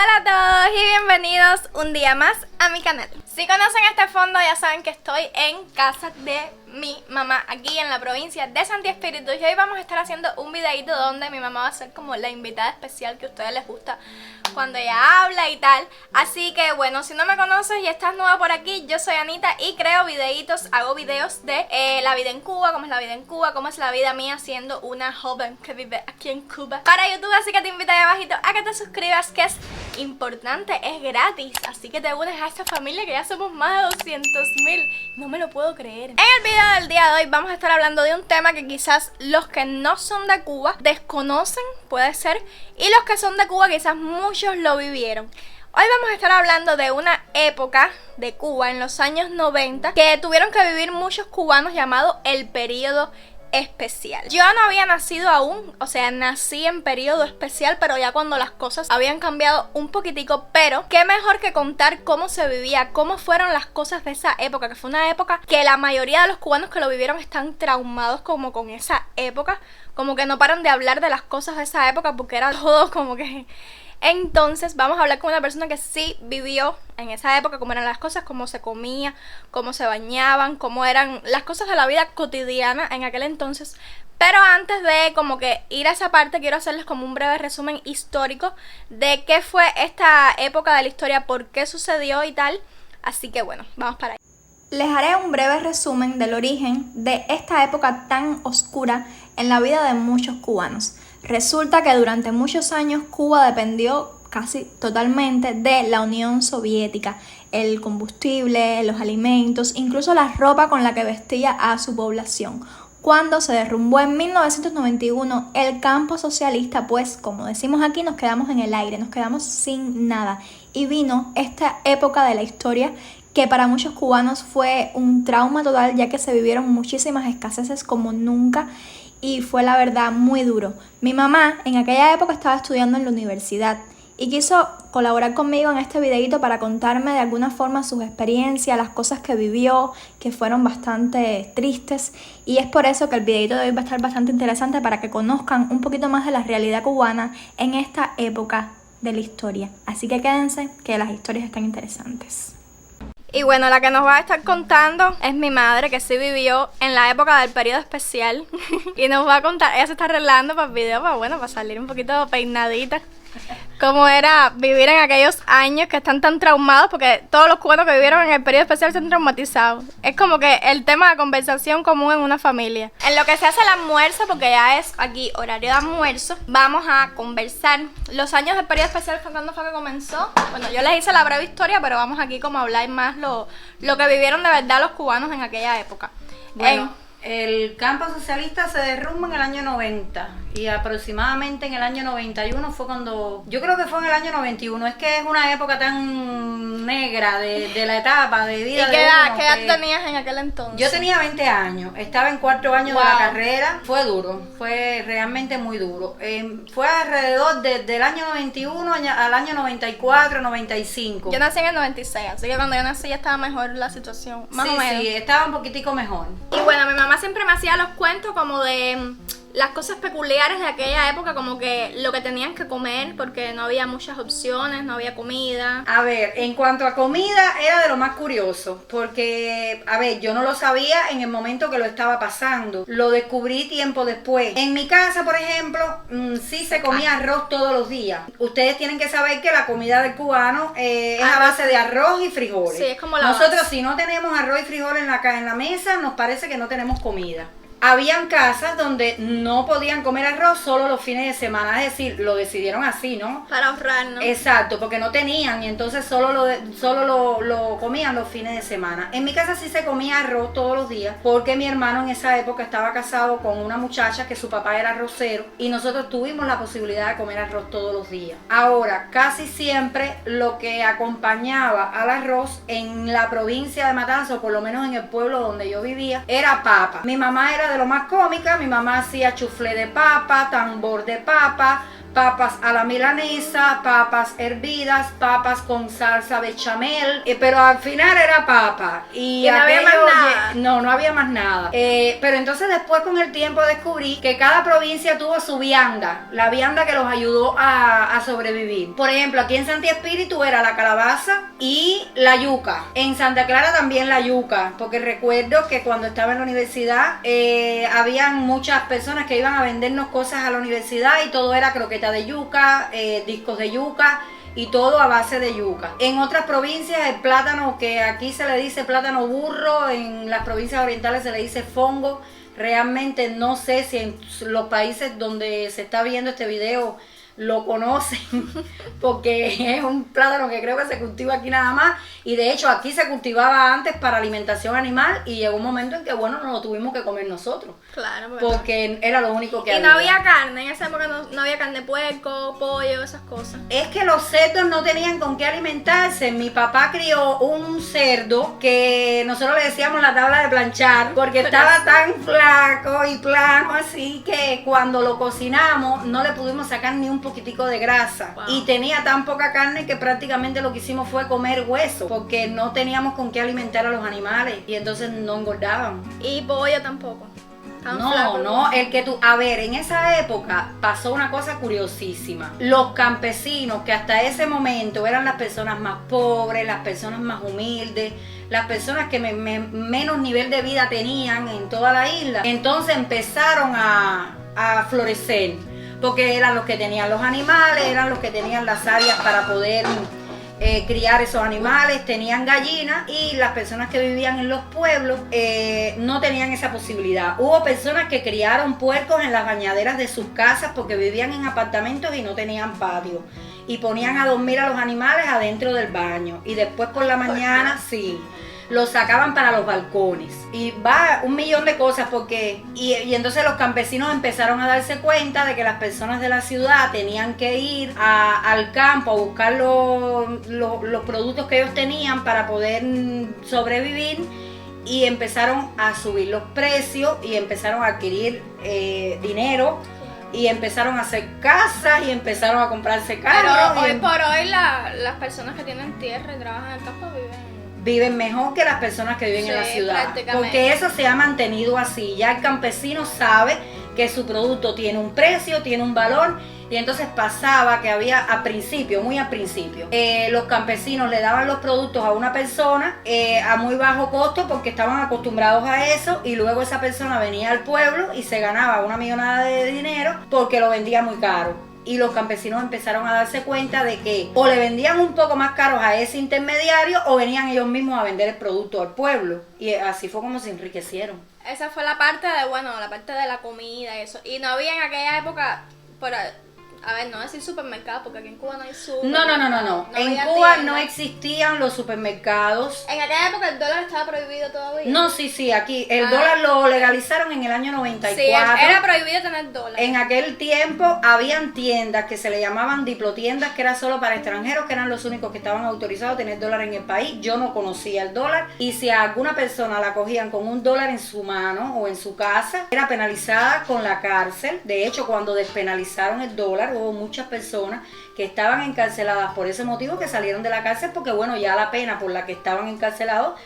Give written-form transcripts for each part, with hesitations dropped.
Hola a todos y bienvenidos un día más a mi canal. Si conocen este fondo ya saben que estoy en casa de mi mamá aquí en la provincia de Santi Espíritu. Y hoy vamos a estar haciendo un videito donde mi mamá va a ser como la invitada especial que a ustedes les gusta cuando ella habla y tal. Así que bueno, si no me conoces y estás nueva por aquí, yo soy Anita y creo videitos, hago videos de la vida en Cuba, cómo es la vida en Cuba, cómo es la vida mía siendo una joven que vive aquí en Cuba para YouTube. Así que te invito ahí abajito a que te suscribas, que es importante, es gratis. Así que te unes a esta familia que ya somos más de 200.000. No me lo puedo creer. En el video del día de hoy vamos a estar hablando de un tema que quizás los que no son de Cuba desconocen, puede ser, y los que son de Cuba quizás muchos lo vivieron. Hoy vamos a estar hablando de una época de Cuba en los años 90 que tuvieron que vivir muchos cubanos, llamado el periodo especial. Yo no había nacido aún, o sea, nací en periodo especial, pero ya cuando las cosas habían cambiado un poquitico. Pero qué mejor que contar cómo se vivía, cómo fueron las cosas de esa época, que fue una época que la mayoría de los cubanos que lo vivieron están traumados como con esa época, como que no paran de hablar de las cosas de esa época porque era todo como que... Entonces vamos a hablar con una persona que sí vivió en esa época, cómo eran las cosas, cómo se comía, cómo se bañaban, cómo eran las cosas de la vida cotidiana en aquel entonces. Pero antes de como que ir a esa parte, quiero hacerles como un breve resumen histórico de qué fue esta época de la historia, por qué sucedió y tal. Así que bueno, vamos para allá. Les haré un breve resumen del origen de esta época tan oscura en la vida de muchos cubanos. Resulta que durante muchos años Cuba dependió casi totalmente de la Unión Soviética. El combustible, los alimentos, incluso la ropa con la que vestía a su población. Cuando se derrumbó en 1991 el campo socialista, pues como decimos aquí, nos quedamos en el aire, nos quedamos sin nada. Y vino esta época de la historia que para muchos cubanos fue un trauma total, ya que se vivieron muchísimas escaseces como nunca. Y fue la verdad muy duro. Mi mamá en aquella época estaba estudiando en la universidad y quiso colaborar conmigo en este videito para contarme de alguna forma sus experiencias, las cosas que vivió, que fueron bastante tristes. Y es por eso que el videito de hoy va a estar bastante interesante para que conozcan un poquito más de la realidad cubana en esta época de la historia. Así que quédense, que las historias están interesantes. Y bueno, la que nos va a estar contando es mi madre, que sí vivió en la época del periodo especial. Y nos va a contar, ella se está arreglando para el video, para salir un poquito peinadita. Cómo era vivir en aquellos años que están tan traumados, porque todos los cubanos que vivieron en el periodo especial están traumatizados. Es como que el tema de conversación común en una familia. En lo que se hace el almuerzo, porque ya es aquí horario de almuerzo, vamos a conversar los años del periodo especial. ¿Cuándo fue que comenzó? Bueno, yo les hice la breve historia, pero vamos aquí como a hablar más lo que vivieron de verdad los cubanos en aquella época. Bueno, el campo socialista se derrumba en el año 90 y aproximadamente en el año 91 fue cuando, yo creo que fue en el año 91, es que es una época tan negra de la etapa de vida. ¿Y qué edad tenías en aquel entonces? Yo tenía 20 años, estaba en cuarto año de la carrera. Fue duro, fue realmente muy duro. Fue alrededor del año 91 al año 94, 95. Yo nací en el 96, así que cuando yo nací ya estaba mejor la situación, más o menos. Sí, estaba un poquitico mejor. Y bueno, mi mamá siempre me hacía los cuentos como de las cosas peculiares de aquella época, como que lo que tenían que comer, porque no había muchas opciones, no había comida. A ver, en cuanto a comida, era de lo más curioso, porque, a ver, yo no lo sabía en el momento que lo estaba pasando, lo descubrí tiempo después. En mi casa, por ejemplo, sí se comía arroz todos los días. Ustedes tienen que saber que la comida del cubano es a base de arroz y frijoles. Sí, es como la Nosotros, base. si no tenemos arroz y frijoles en la mesa, nos parece que no tenemos comida. Habían casas donde no podían comer arroz solo los fines de semana, es decir, lo decidieron así, ¿no? Para ahorrar, ¿no? Exacto, porque no tenían y entonces solo lo comían los fines de semana. En mi casa sí se comía arroz todos los días porque mi hermano en esa época estaba casado con una muchacha que su papá era arrocero y nosotros tuvimos la posibilidad de comer arroz todos los días. Ahora, casi siempre lo que acompañaba al arroz en la provincia de Matanzas, o por lo menos en el pueblo donde yo vivía, era papa. Mi mamá era de lo más cómica, mi mamá hacía chuflé de papa, tambor de papa, papas a la milanesa, papas hervidas, papas con salsa bechamel, pero al final era papa. Y no había más nada. No había más nada. Pero entonces después con el tiempo descubrí que cada provincia tuvo su vianda, la vianda que los ayudó a sobrevivir. Por ejemplo, aquí en Santi Espíritu era la calabaza y la yuca. En Santa Clara también la yuca, porque recuerdo que cuando estaba en la universidad habían muchas personas que iban a vendernos cosas a la universidad y todo era croqueta de yuca, discos de yuca y todo a base de yuca. En otras provincias el plátano, que aquí se le dice plátano burro, en las provincias orientales se le dice fongo. Realmente no sé si en los países donde se está viendo este video lo conocen, porque es un plátano que creo que se cultiva aquí nada más, y de hecho aquí se cultivaba antes para alimentación animal y llegó un momento en que bueno, nos lo tuvimos que comer nosotros. Claro, porque era lo único que había. Y no había carne, en esa época no había carne de puerco, pollo, esas cosas. Es que los cerdos no tenían con qué alimentarse. Mi papá crió un cerdo que nosotros le decíamos la tabla de planchar, porque estaba tan flaco y plano así que cuando lo cocinamos no le pudimos sacar ni un poquitico de grasa. Wow. Y tenía tan poca carne que prácticamente lo que hicimos fue comer hueso, porque no teníamos con qué alimentar a los animales y entonces no engordaban. Y pollo tampoco. A ver, en esa época pasó una cosa curiosísima. Los campesinos, que hasta ese momento eran las personas más pobres, las personas más humildes, las personas que menos nivel de vida tenían en toda la isla, entonces empezaron a florecer, porque eran los que tenían los animales, eran los que tenían las áreas para poder criar esos animales, tenían gallinas, y las personas que vivían en los pueblos no tenían esa posibilidad. Hubo personas que criaron puercos en las bañaderas de sus casas porque vivían en apartamentos y no tenían patio, y ponían a dormir a los animales adentro del baño, y después por la mañana sí los sacaban para los balcones, y va un millón de cosas, porque y entonces los campesinos empezaron a darse cuenta de que las personas de la ciudad tenían que ir al campo a buscar los productos que ellos tenían para poder sobrevivir, y empezaron a subir los precios y empezaron a adquirir dinero, y empezaron a hacer casas y empezaron a comprarse carros. Pero hoy por hoy las personas que tienen tierra y trabajan en el campo viven mejor que las personas que viven en la ciudad, porque eso se ha mantenido así. Ya el campesino sabe que su producto tiene un precio, tiene un valor, y entonces pasaba que había muy al principio, los campesinos le daban los productos a una persona a muy bajo costo porque estaban acostumbrados a eso, y luego esa persona venía al pueblo y se ganaba una millonada de dinero porque lo vendía muy caro. Y los campesinos empezaron a darse cuenta de que o le vendían un poco más caros a ese intermediario, o venían ellos mismos a vender el producto al pueblo. Y así fue como se enriquecieron. Esa fue la parte de la comida y eso. Y no había en aquella época, a ver, no decir supermercado, porque aquí en Cuba no hay supermercado. No. En Cuba no existían los supermercados. ¿En aquella época el dólar estaba prohibido todavía? No, sí, aquí el dólar lo legalizaron en el año 94. Sí, era prohibido tener dólar. En aquel tiempo habían tiendas que se le llamaban diplotiendas, que era solo para extranjeros, que eran los únicos que estaban autorizados a tener dólar en el país. Yo no conocía el dólar, y si a alguna persona la cogían con un dólar en su mano o en su casa, era penalizada con la cárcel. De hecho, cuando despenalizaron el dólar, hubo muchas personas que estaban encarceladas por ese motivo, que salieron de la cárcel porque bueno, ya la pena por la que estaban encarcelados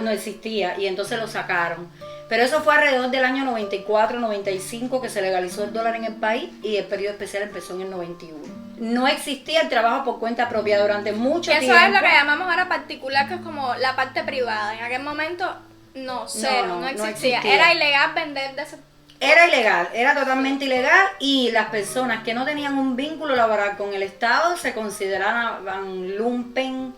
no existía, y entonces lo sacaron. Pero eso fue alrededor del año 94-95 que se legalizó el dólar en el país, y el periodo especial empezó en el 91. No existía el trabajo por cuenta propia durante mucho tiempo. Eso es lo que llamamos ahora particular, que es como la parte privada. En aquel momento no existía. Era ilegal vender de ese. Era ilegal, era totalmente ilegal, y las personas que no tenían un vínculo laboral con el Estado se consideraban lumpen,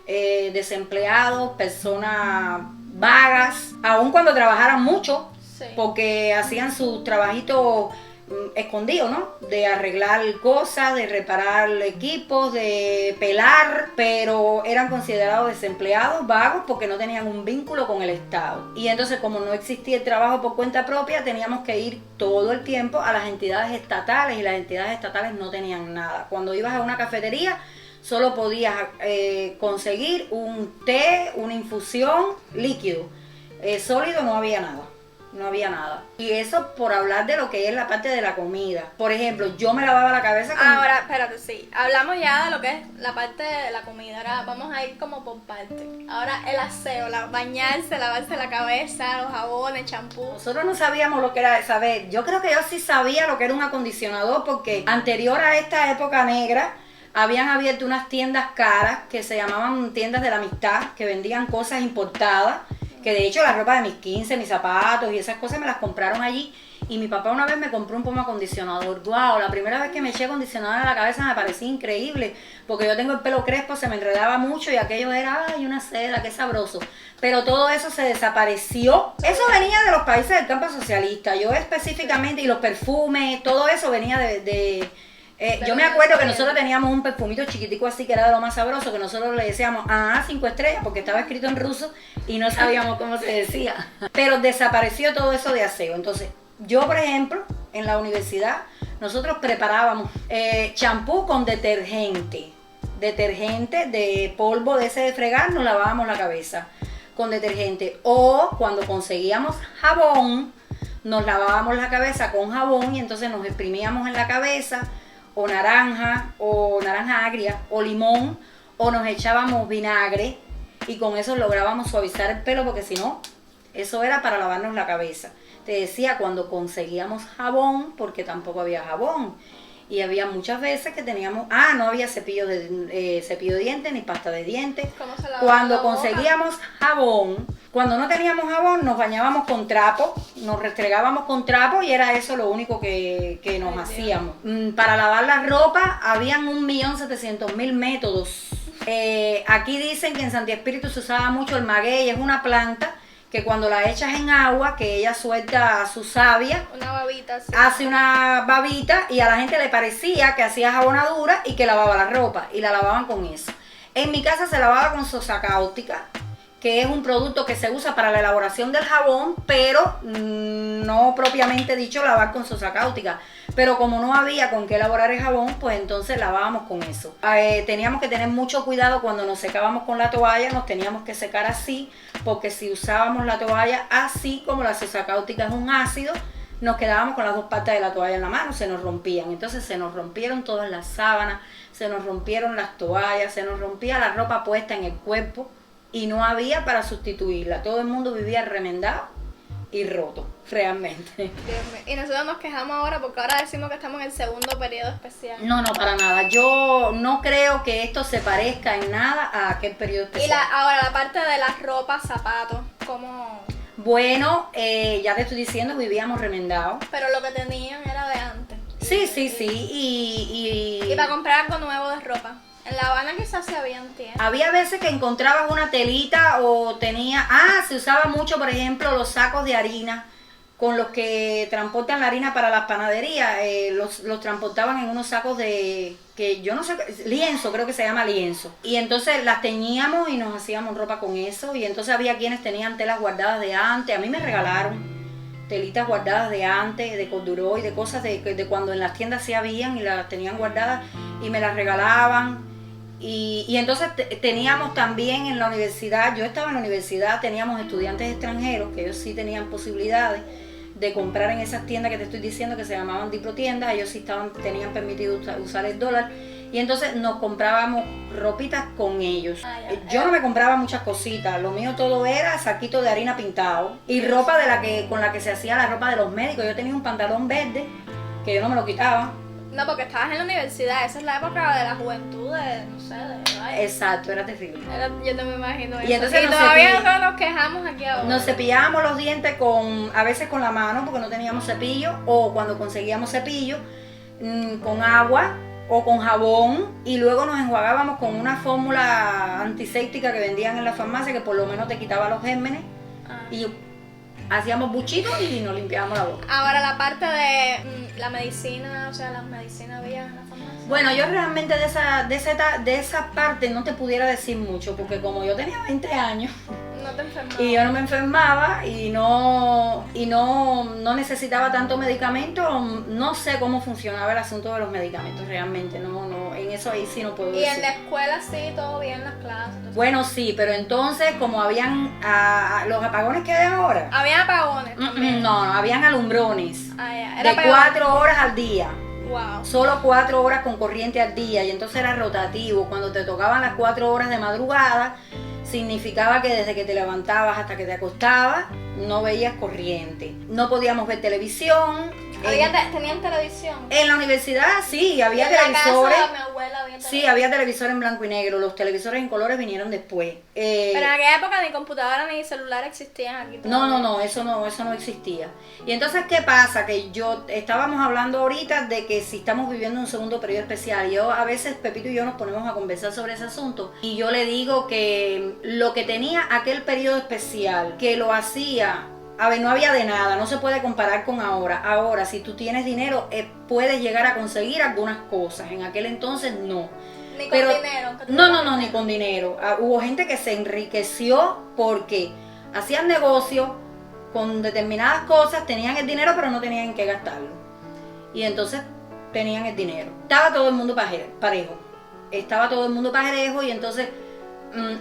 desempleados, personas vagas, aun cuando trabajaran mucho, sí, porque hacían sus trabajitos escondidos, ¿no? De arreglar cosas, de reparar equipos, de pelar, pero eran considerados desempleados, vagos, porque no tenían un vínculo con el Estado. Y entonces, como no existía el trabajo por cuenta propia, teníamos que ir todo el tiempo a las entidades estatales, y las entidades estatales no tenían nada. Cuando ibas a una cafetería, solo podías conseguir un té, una infusión, líquido. Sólido no había nada. no había nada. Y eso por hablar de lo que es la parte de la comida. Por ejemplo, yo me lavaba la cabeza con... Ahora, espérate, sí. Hablamos ya de lo que es la parte de la comida. Ahora vamos a ir como por parte. Ahora el aseo, bañarse, lavarse la cabeza, los jabones, champú. Nosotros no sabíamos lo que era saber. Yo creo que yo sí sabía lo que era un acondicionador porque anterior a esta época negra habían abierto unas tiendas caras que se llamaban tiendas de la amistad, que vendían cosas importadas, que de hecho la ropa de mis 15, mis zapatos y esas cosas me las compraron allí. Y mi papá una vez me compró un pomo acondicionador. Wow, la primera vez que me eché acondicionador en la cabeza me parecía increíble, porque yo tengo el pelo crespo, se me enredaba mucho y aquello era, ay, una seda, qué sabroso. Pero todo eso se desapareció. Eso venía de los países del campo socialista. Yo específicamente, y los perfumes, todo eso venía yo me acuerdo que nosotros teníamos un perfumito chiquitico así que era de lo más sabroso, que nosotros le decíamos 5 estrellas porque estaba escrito en ruso y no sabíamos cómo se decía. Pero desapareció todo eso de aseo. Entonces, yo, por ejemplo, en la universidad, nosotros preparábamos champú con detergente de polvo de ese de fregar, nos lavábamos la cabeza con detergente. O cuando conseguíamos jabón, nos lavábamos la cabeza con jabón y entonces nos exprimíamos en la cabeza o naranja agria, o limón, o nos echábamos vinagre y con eso lográbamos suavizar el pelo porque si no, eso era para lavarnos la cabeza. Te decía, cuando conseguíamos jabón, porque tampoco había jabón. Y había muchas veces que teníamos, no había cepillo de dientes ni pasta de dientes. ¿Cómo se lavaba Cuando la boca? conseguíamos jabón, cuando no teníamos jabón, nos bañábamos con trapo, nos restregábamos con trapo y era eso lo único que nos hacíamos. Para lavar la ropa, habían 1.700.000 métodos. Aquí dicen que en Santi Espíritu se usaba mucho el maguey, es una planta que cuando la echas en agua, que ella suelta su savia, Una babita así. hace una babita y a la gente le parecía que hacía jabonadura y que lavaba la ropa y la lavaban con eso. En mi casa se lavaba con sosa cáustica, que es un producto que se usa para la elaboración del jabón, pero no propiamente dicho lavar con sosa cáustica. Pero como no había con qué elaborar el jabón, pues entonces lavábamos con eso. Teníamos que tener mucho cuidado cuando nos secábamos con la toalla, nos teníamos que secar así, porque si usábamos la toalla así, como la sosa cáustica es un ácido, nos quedábamos con las dos partes de la toalla en la mano, se nos rompían. Entonces se nos rompieron todas las sábanas, se nos rompieron las toallas, se nos rompía la ropa puesta en el cuerpo y no había para sustituirla. Todo el mundo vivía remendado y roto, realmente. Dios mío. Y nosotros nos quejamos ahora porque ahora decimos que estamos en el segundo periodo especial. No, para nada. Yo no creo que esto se parezca en nada a aquel periodo Y especial. ahora la parte de las ropas, zapatos, ¿cómo? Bueno, ya te estoy diciendo, vivíamos remendados. Pero lo que tenían era de antes. Sí. Y para comprar algo nuevo de ropa. En La Habana quizás se habían tiendas. Había veces que encontrabas una telita o tenía... se usaba mucho, por ejemplo, los sacos de harina con los que transportan la harina para las panaderías. Los transportaban en unos sacos que yo no sé, lienzo, creo que se llama lienzo. Y entonces las teñíamos y nos hacíamos ropa con eso. Y entonces había quienes tenían telas guardadas de antes. A mí me regalaron telitas guardadas de antes, de corduroy, de cosas de cuando en las tiendas se habían y las tenían guardadas y me las regalaban. Y entonces teníamos también en la universidad, yo estaba en la universidad, teníamos estudiantes extranjeros que ellos sí tenían posibilidades de comprar en esas tiendas que te estoy diciendo que se llamaban Diprotiendas, ellos sí tenían permitido usar el dólar y entonces nos comprábamos ropitas con ellos. Yo no me compraba muchas cositas, lo mío todo era saquito de harina pintado y ropa con la que se hacía la ropa de los médicos. Yo tenía un pantalón verde que yo no me lo quitaba. No, porque estabas en la universidad, esa es la época de la juventud, no sé, Exacto, era terrible. Yo no me imagino eso. Y entonces todavía nosotros nos quejamos aquí ahora. Nos cepillábamos los dientes a veces con la mano porque no teníamos cepillo, o cuando conseguíamos cepillo, con agua o con jabón, y luego nos enjuagábamos con una fórmula antiséptica que vendían en la farmacia que por lo menos te quitaba los gérmenes. Y hacíamos buchitos y nos limpiábamos la boca. Ahora la parte de la medicina, o sea, las medicinas había en la farmacia. Bueno, yo realmente de esa parte no te pudiera decir mucho, porque como yo tenía 20 años, No no te enfermabas. Y yo no me enfermaba y no necesitaba tanto medicamento. No sé cómo funcionaba el asunto de los medicamentos realmente. No, en eso ahí sí no puedo Y decir. en la escuela sí, todo bien, las clases. Todo Bueno, sí, pero entonces como habían los apagones que hay ahora. Había apagones también. No, habían alumbrones Ah, ya. Era de peor. 4 horas al día. Wow. Solo 4 horas con corriente al día, y entonces era rotativo. Cuando te tocaban las 4 horas de madrugada, significaba que desde que te levantabas hasta que te acostabas no veías corriente. No podíamos ver televisión. ¿Tenían televisión? En la universidad sí, había En la televisores. casa de mi abuela había Sí, televisión. había televisores en blanco y negro. Los televisores en colores vinieron después. Pero en aquella época ni computadora ni celular existían aquí todavía. No, eso no existía. Y entonces, ¿qué pasa? Que estábamos hablando ahorita de que si estamos viviendo un segundo periodo especial. Yo a veces, Pepito y yo nos ponemos a conversar sobre ese asunto, y yo le digo que lo que tenía aquel periodo especial, que lo hacía, a ver, no había de nada, no se puede comparar con ahora. Ahora, si tú tienes dinero, puedes llegar a conseguir algunas cosas. En aquel entonces, no. Ni con dinero. No, ni con dinero. Hubo gente que se enriqueció porque hacían negocio con determinadas cosas, tenían el dinero pero no tenían en qué gastarlo. Y entonces tenían el dinero. Estaba todo el mundo parejo. Estaba todo el mundo parejo, y entonces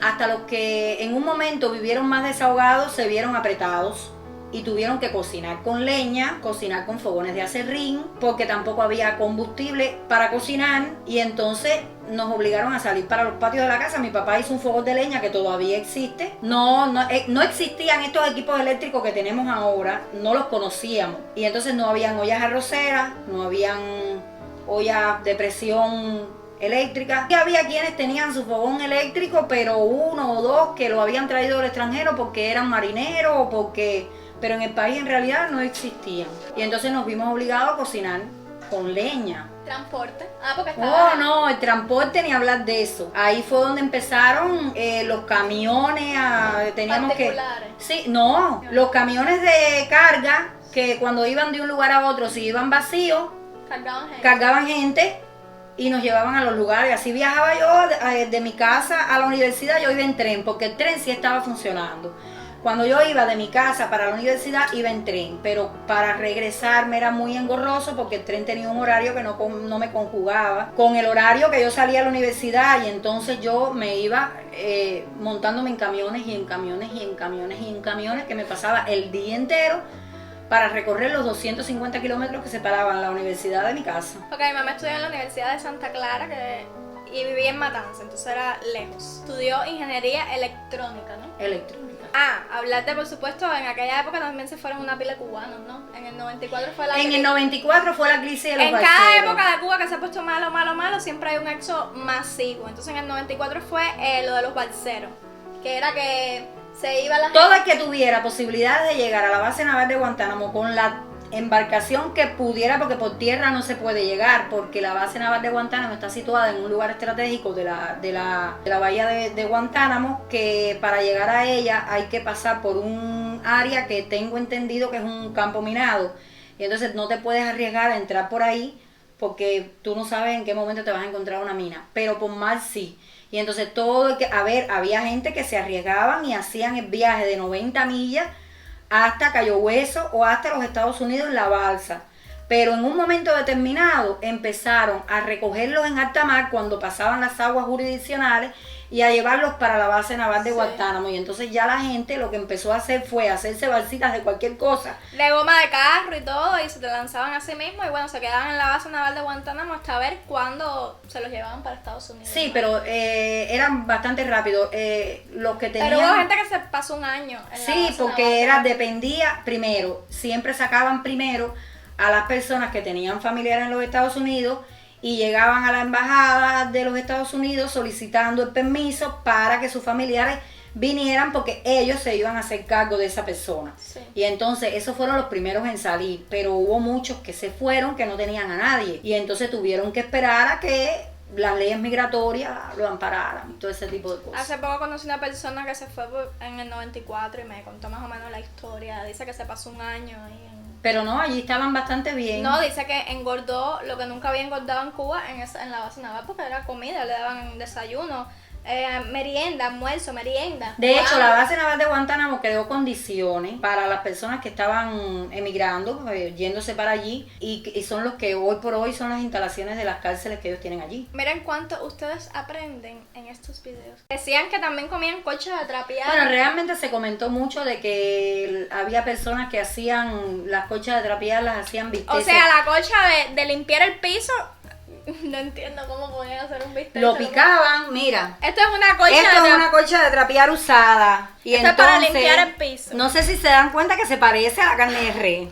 hasta los que en un momento vivieron más desahogados se vieron apretados y tuvieron que cocinar con leña, cocinar con fogones de aserrín, porque tampoco había combustible para cocinar, y entonces nos obligaron a salir para los patios de la casa. Mi papá hizo un fogón de leña que todavía existe. No existían estos equipos eléctricos que tenemos ahora, no los conocíamos, y entonces no habían ollas arroceras, no habían ollas de presión eléctrica. Y había quienes tenían su fogón eléctrico, pero 1 o 2 que lo habían traído del extranjero porque eran marineros o pero en el país en realidad no existían. Y entonces nos vimos obligados a cocinar con leña. Transporte. Porque estaba... No, el transporte ni hablar de eso. Ahí fue donde empezaron los camiones, teníamos que... Sí, no, los camiones de carga que cuando iban de un lugar a otro, si iban vacíos, cargaban gente y nos llevaban a los lugares. Así viajaba yo de mi casa a la universidad. Yo iba en tren, porque el tren sí estaba funcionando. Cuando yo iba de mi casa para la universidad, iba en tren, pero para regresar me era muy engorroso porque el tren tenía un horario que no me conjugaba con el horario que yo salía a la universidad, y entonces yo me iba montándome en camiones y en camiones y en camiones y en camiones, que me pasaba el día entero para recorrer los 250 kilómetros que separaban la universidad de mi casa. Ok, mi mamá estudió en la Universidad de Santa Clara y vivía en Matanza, entonces era lejos. Estudió ingeniería electrónica, ¿no? Electrónica. Hablarte, por supuesto, en aquella época también se fueron una pila de cubanos, ¿no? En el 94 fue la crisis. En el 94 fue la crisis de los En balseros. cada época de Cuba que se ha puesto malo, siempre hay un éxodo masivo. Entonces en el 94 fue lo de los balseros, que era que se iba la gente. Todo el que tuviera posibilidades de llegar a la base naval de Guantánamo con la embarcación que pudiera, porque por tierra no se puede llegar, porque la base naval de Guantánamo está situada en un lugar estratégico de la bahía de Guantánamo, que para llegar a ella hay que pasar por un área que tengo entendido que es un campo minado, y entonces no te puedes arriesgar a entrar por ahí porque tú no sabes en qué momento te vas a encontrar una mina, pero por mar sí. Y entonces había gente que se arriesgaban y hacían el viaje de 90 millas hasta Cayo Hueso o hasta los Estados Unidos en la balsa. Pero en un momento determinado empezaron a recogerlos en alta mar cuando pasaban las aguas jurisdiccionales y a llevarlos para la base naval de Guantánamo. Y entonces ya la gente lo que empezó a hacer fue hacerse balsitas de cualquier cosa. De goma de carro y todo, y se te lanzaban a sí mismo, y bueno, se quedaban en la base naval de Guantánamo hasta ver cuándo se los llevaban para Estados Unidos. Sí, pero eran bastante rápidos. Los que tenían... Pero hubo gente que se pasó un año en la Sí, base porque naval. dependía primero, siempre sacaban primero a las personas que tenían familiares en los Estados Unidos y llegaban a la embajada de los Estados Unidos solicitando el permiso para que sus familiares vinieran, porque ellos se iban a hacer cargo de esa persona. Sí. Y entonces esos fueron los primeros en salir, pero hubo muchos que se fueron que no tenían a nadie, y entonces tuvieron que esperar a que las leyes migratorias lo ampararan, todo ese tipo de cosas. Hace poco conocí una persona que se fue en el 94 y me contó más o menos la historia. Dice que se pasó un año ahí Pero no, allí estaban bastante bien. No, dice que engordó lo que nunca había engordado en Cuba en la base naval, porque era comida, le daban desayuno, merienda, almuerzo, merienda. De hecho, Wow. la base naval de Guantánamo creó condiciones para las personas que estaban emigrando, yéndose para allí, y son los que hoy por hoy son las instalaciones de las cárceles que ellos tienen allí. Miren cuánto ustedes aprenden en estos videos. Decían que también comían colchas de trapear. Bueno, realmente se comentó mucho de que había personas que hacían las colchas de trapear, las hacían bisteces. O sea, la colcha de limpiar el piso. No entiendo cómo podían hacer un bistec. Lo picaban, mira. Esto es una colcha Esto de es una colcha de trapear usada. Y Esto es para limpiar el piso. No sé si se dan cuenta que se parece a la carne de res.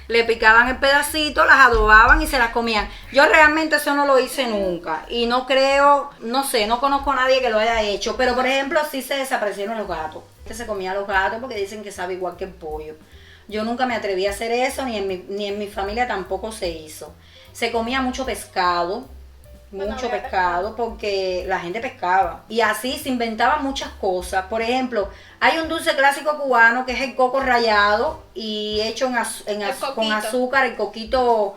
Le picaban el pedacito, las adobaban y se las comían. Yo realmente eso no lo hice nunca. Y no creo, no sé, no conozco a nadie que lo haya hecho. Pero por ejemplo, sí se desaparecieron los gatos. Se comían los gatos porque dicen que sabe igual que el pollo. Yo nunca me atreví a hacer eso, ni en mi familia tampoco se hizo. Se comía mucho pescado, mucho pescado, porque la gente pescaba. Y así se inventaban muchas cosas. Por ejemplo, hay un dulce clásico cubano que es el coco rallado y hecho con azúcar, el coquito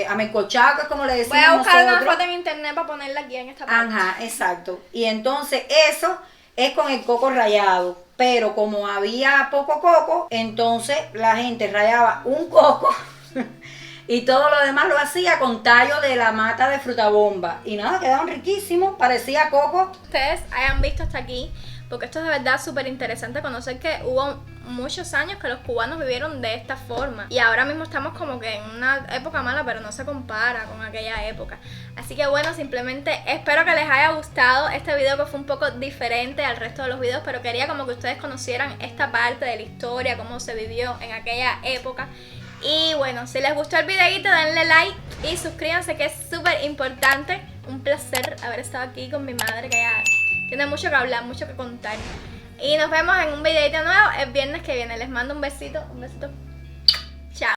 amecochado, que es como le decimos nosotros. Voy a buscar nosotros. una foto en internet para ponerla aquí en esta parte. Ajá, exacto. Y entonces eso es con el coco rallado. Pero como había poco coco, entonces la gente rallaba un coco y todo lo demás lo hacía con tallo de la mata de frutabomba. Y nada, quedaban riquísimos, parecía coco. Ustedes hayan visto hasta aquí, porque esto es de verdad súper interesante conocer que hubo muchos años que los cubanos vivieron de esta forma. Y ahora mismo estamos como que en una época mala, pero no se compara con aquella época. Así que bueno, simplemente espero que les haya gustado este video, que fue un poco diferente al resto de los videos, pero quería como que ustedes conocieran esta parte de la historia, cómo se vivió en aquella época. Y bueno, si les gustó el videito, denle like y suscríbanse, que es súper importante. Un placer haber estado aquí con mi madre, que ya tiene mucho que hablar, mucho que contar. Y nos vemos en un videito nuevo el viernes que viene. Les mando un besito, un besito.